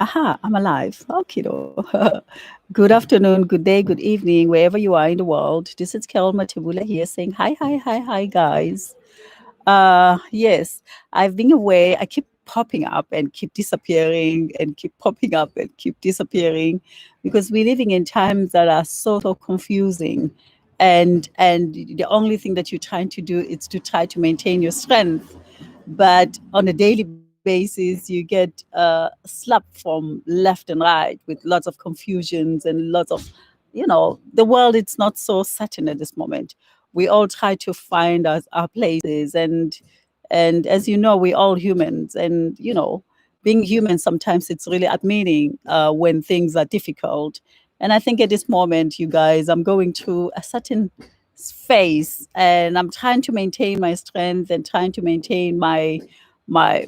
Aha, I'm alive. Okay, though. Good afternoon, good day, good evening, wherever you are in the world. This is Carol Matibula here saying hi, hi, hi, hi, guys. Yes, I've been away. I keep popping up and keep disappearing and keep popping up and keep disappearing because we're living in times that are so confusing. And the only thing that you're trying to do is to try to maintain your strength, but on a daily basis you get slapped from left and right with lots of confusions and lots of, the world, it's not so certain at this moment. We all try to find our places, and as you know, we're all humans, and being human, sometimes it's really admitting when things are difficult. And I think at this moment, you guys, I'm going through a certain phase, and I'm trying to maintain my strength and trying to maintain my my,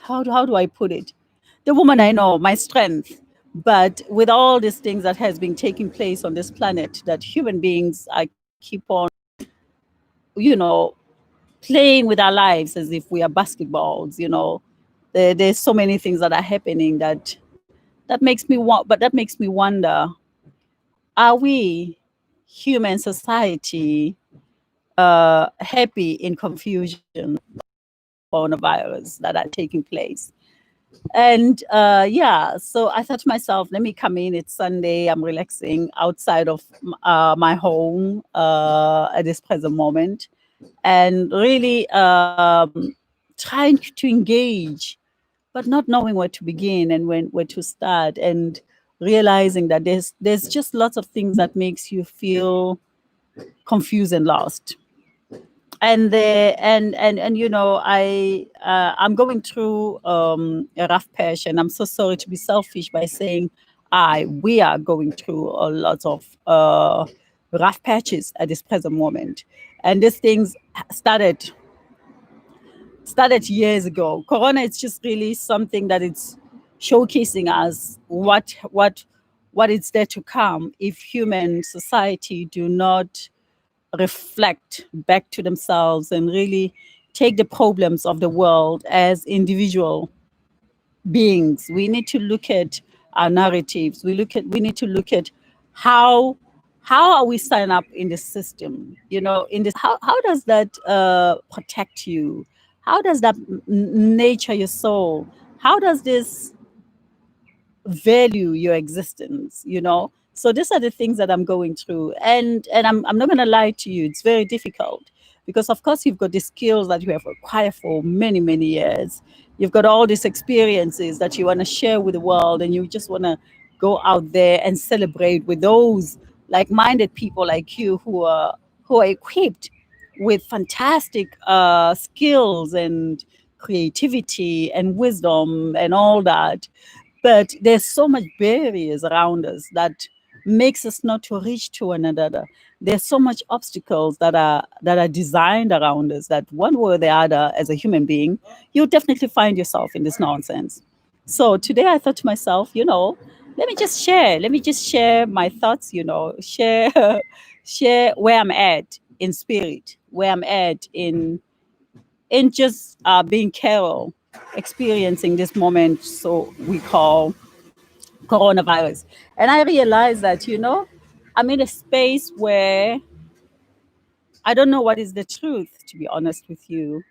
how do I put it, the woman I know, my strength. But with all these things that has been taking place on this planet, that human beings are keep on, you know playing with our lives as if we are basketballs. There's so many things that are happening that makes me want but that makes me wonder, are we, human society, happy in confusion coronavirus that are taking place? And yeah, so I thought to myself, let me come in. It's Sunday. I'm relaxing outside of my home at this present moment, and really trying to engage, but not knowing where to begin and where to start, and realizing that there's just lots of things that makes you feel confused and lost. And the and I'm going through a rough patch, and I'm so sorry to be selfish by saying I we are going through a lot of rough patches at this present moment. And these things started started years ago. Corona is just really something that it's showcasing us what is there to come if human society do not reflect back to themselves and really take the problems of the world as individual beings. We need to look at our narratives. We need to look at how how are we sign up in the system. In this, how does that protect you? How does that nature your soul? How does this value your existence? So these are the things that I'm going through, and I'm not going to lie to you, it's very difficult, because of course you've got the skills that you have acquired for many years. You've got all these experiences that you want to share with the world, and you just want to go out there and celebrate with those like-minded people like you who are equipped with fantastic skills and creativity and wisdom and all that. But there's so much barriers around us that makes us not to reach to one another. There's so much obstacles that are designed around us, that one way or the other, as a human being, you'll definitely find yourself in this nonsense. So today I thought to myself, let me just share my thoughts, share share where I'm at in spirit, where I'm at in just being Carol, experiencing this moment, so we call coronavirus. And I realized that, I'm in a space where I don't know what is the truth, to be honest with you.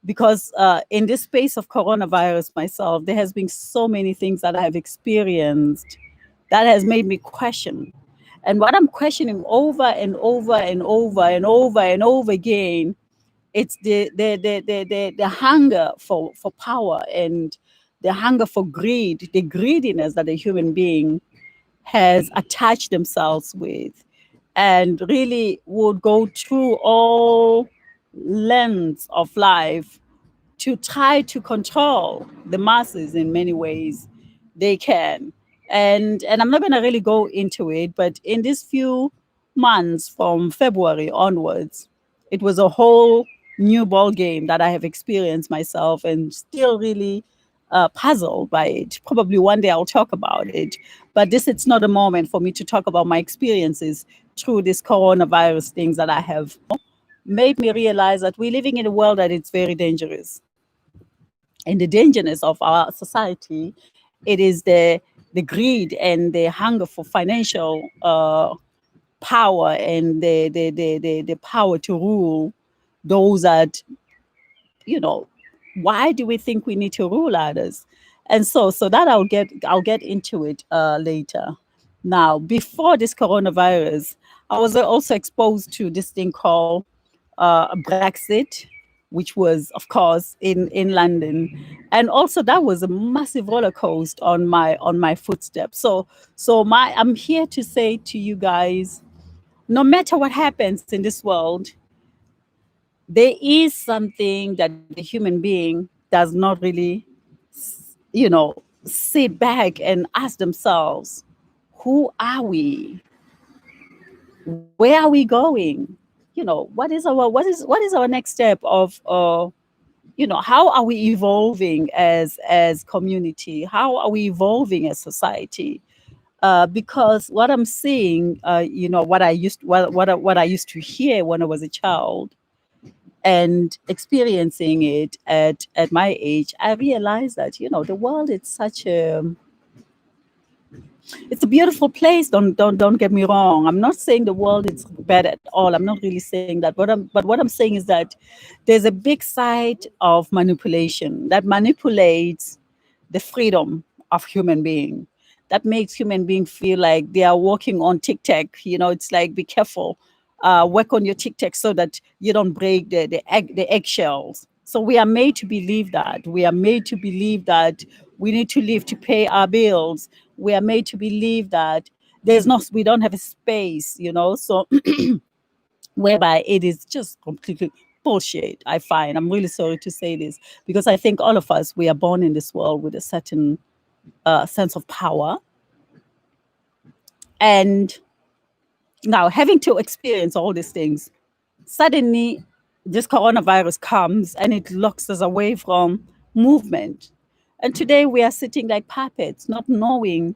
Because in this space of coronavirus myself, there has been so many things that I have experienced that has made me question. And what I'm questioning over and over and over and over and over again, it's the hunger for power, and the hunger for greed, the greediness that a human being has attached themselves with, and really would go through all lengths of life to try to control the masses in many ways they can. And I'm not going to really go into it, but in these few months from February onwards, it was a whole new ball game that I have experienced myself, and still really puzzled by it. Probably one day I'll talk about it, but this it's not a moment for me to talk about my experiences through this coronavirus things that I have made me realize that we're living in a world that it's very dangerous. and the dangerous of our society. It is the greed and the hunger for financial power, and the power to rule those that, you know, why do we think we need to rule others? And so that I'll get into it later. Now, before this coronavirus, I was also exposed to this thing called Brexit, which was, of course, in London, and also that was a massive roller coaster on my footsteps. So I'm here to say to you guys, no matter what happens in this world, there is something that the human being does not really, sit back and ask themselves, who are we? Where are we going? What is our next step of how are we evolving as community? How are we evolving as society? Because what I'm seeing, what I used to hear when I was a child, and experiencing it at my age, I realized that the world is such a it's a beautiful place. Don't get me wrong. I'm not saying the world is bad at all. I'm not really saying that. What I'm saying is that there's a big side of manipulation that manipulates the freedom of human being. That makes human being feel like they are walking on TikTok. It's like, be careful, work on your TikTok so that you don't break the eggshells. So we are made to believe that. We are made to believe that we need to live to pay our bills. We are made to believe that we don't have a space. So whereby it is just completely bullshit. I find, I'm really sorry to say this, because I think all of us, we are born in this world with a certain sense of power, and now having to experience all these things, suddenly this coronavirus comes and it locks us away from movement. And today we are sitting like puppets, not knowing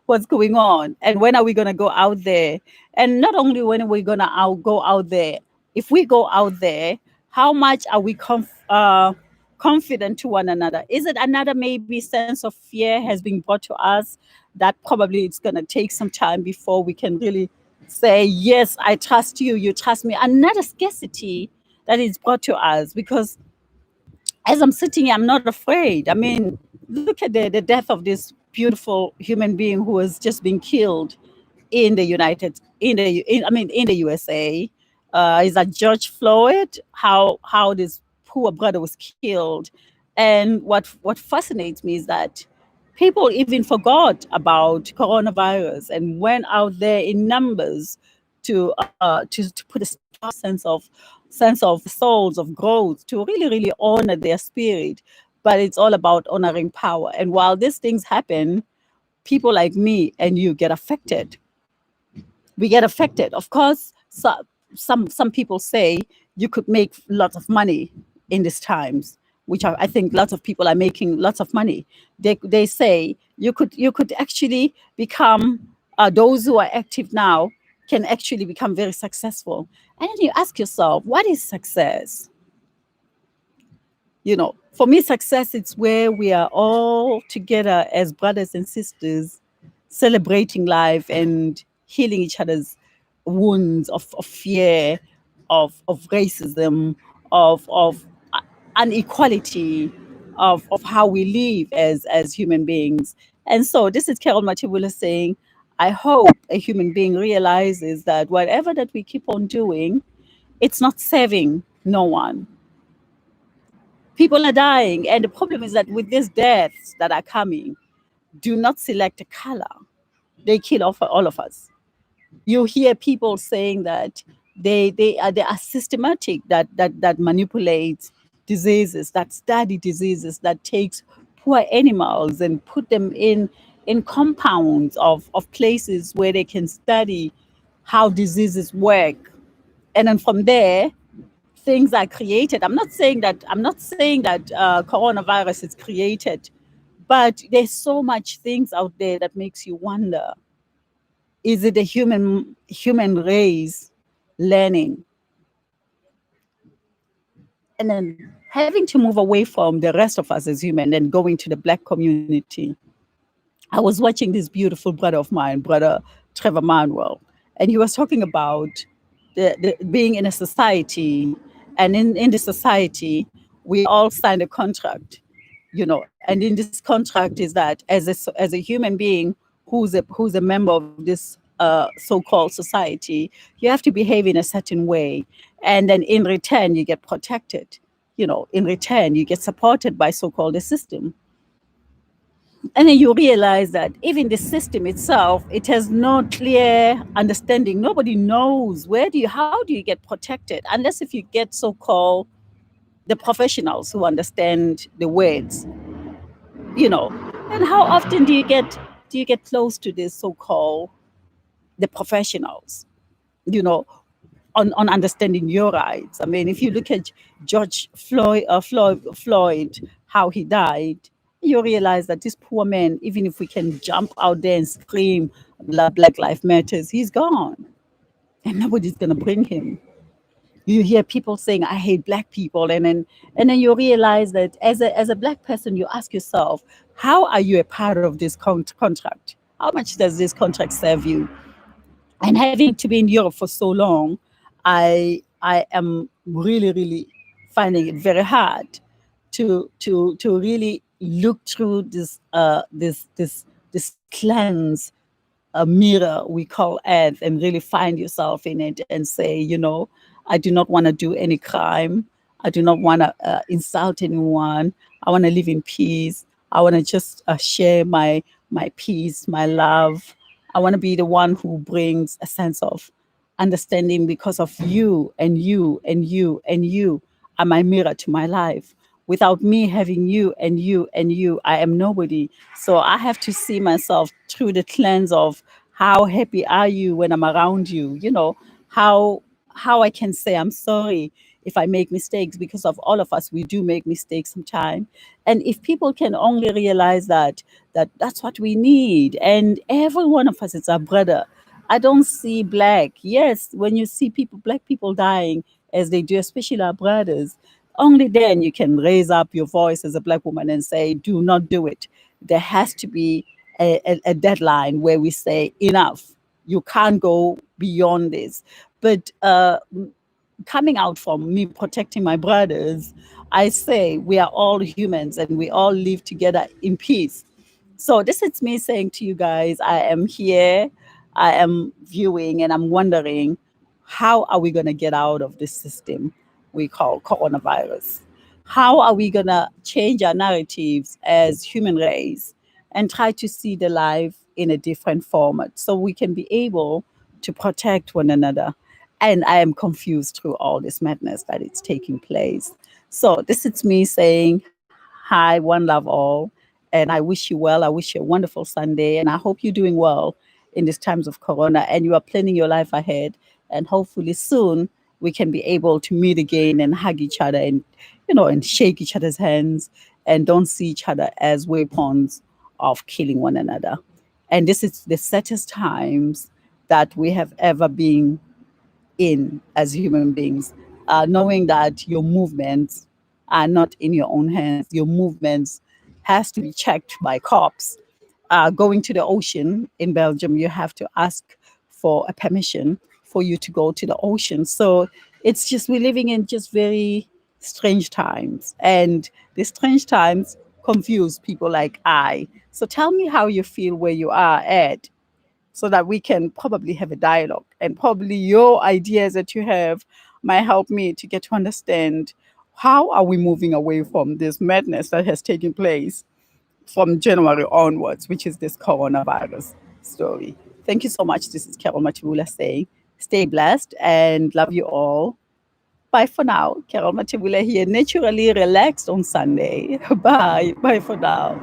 what's going on and when are we going to go out there. And not only when are we going to go out there, if we go out there, how much are we confident to one another? Is it another maybe sense of fear has been brought to us, that probably it's going to take some time before we can really say, yes, I trust you, you trust me. Another scarcity that is brought to us, because as I'm sitting here, I'm not afraid. I mean, look at the death of this beautiful human being who has just been killed in the in the USA. Is that George Floyd? How this poor brother was killed, and what fascinates me is that people even forgot about coronavirus and went out there in numbers to put a strong sense of souls of growth, to really honor their spirit. But it's all about honoring power. And while these things happen, people like me and you get affected. We get affected. Of course, some people say you could make lots of money in these times, which I think lots of people are making lots of money. They say you could actually become, those who are active now can actually become very successful. And then you ask yourself, what is success? For me, success, it's where we are all together as brothers and sisters, celebrating life and healing each other's wounds of fear, of racism, of inequality, of how we live as human beings. And so this is Carol Matibula saying, I hope a human being realizes that whatever that we keep on doing, it's not serving no one. People are dying. And the problem is that with these deaths that are coming, do not select a color. They kill off all of us. You hear people saying that they are systematic, that manipulate diseases, that study diseases, that takes poor animals and put them in compounds of places where they can study how diseases work. And then from there, things are created. I'm not saying that coronavirus is created, but there's so much things out there that makes you wonder: is it the human race learning? And then having to move away from the rest of us as human and going to the Black community. I was watching this beautiful brother of mine, brother Trevor Manuel, and he was talking about the being in a society, and in the society, we all signed a contract, and in this contract is that as a human being who's a member of this so-called society, you have to behave in a certain way, and then in return you get protected. In return you get supported by so-called the system, and then you realize that even the system itself, it has no clear understanding. Nobody knows how do you get protected unless if you get so-called the professionals who understand the words, you know. And how often do you get close to this so-called the professionals, you know, on understanding your rights? I mean, if you look at George Floyd, how he died, you realize that this poor man, even if we can jump out there and scream, Black Lives Matters, he's gone. And nobody's going to bring him. You hear people saying, I hate black people. And then you realize that as a black person, you ask yourself, how are you a part of this contract? How much does this contract serve you? And having to be in Europe for so long, I am really, really finding it very hard to really look through this cleanse a mirror we call earth and really find yourself in it and say, I do not want to do any crime. I do not want to insult anyone. I want to live in peace. I want to just share my peace, my love. I want to be the one who brings a sense of understanding, because of you and you and you and you are my mirror to my life. Without me having you and you and you, I am nobody. So I have to see myself through the lens of how happy are you when I'm around you. How I can say I'm sorry if I make mistakes, because of all of us, we do make mistakes sometimes. And if people can only realize that's what we need, and every one of us is our brother. I don't see black. Yes, when you see black people dying as they do, especially our brothers, only then you can raise up your voice as a black woman and say, do not do it. There has to be a deadline where we say, enough. You can't go beyond this. But coming out from me protecting my brothers, I say we are all humans and we all live together in peace. So this is me saying to you guys, I am here, I am viewing, and I'm wondering, how are we going to get out of this system we call coronavirus? How are we going to change our narratives as human race and try to see the life in a different format so we can be able to protect one another? And I am confused through all this madness that it's taking place. So this is me saying hi, one love all, and I wish you well. I wish you a wonderful Sunday, and I hope you're doing well in these times of Corona and you are planning your life ahead. And hopefully soon we can be able to meet again and hug each other and and shake each other's hands and don't see each other as weapons of killing one another. And this is the saddest times that we have ever been in as human beings, knowing that your movements are not in your own hands. Your movements has to be checked by cops. Going to the ocean in Belgium, you have to ask for a permission for you to go to the ocean. So it's just we're living in just very strange times, and the strange times confuse people like I. So tell me how you feel where you are at, so that we can probably have a dialogue, and probably your ideas that you have might help me to get to understand how are we moving away from this madness that has taken place from January onwards, which is this coronavirus story. Thank you so much. This is Carol Matibula saying, stay blessed and love you all. Bye for now. Carol Matibula here, naturally relaxed on Sunday. Bye. Bye for now.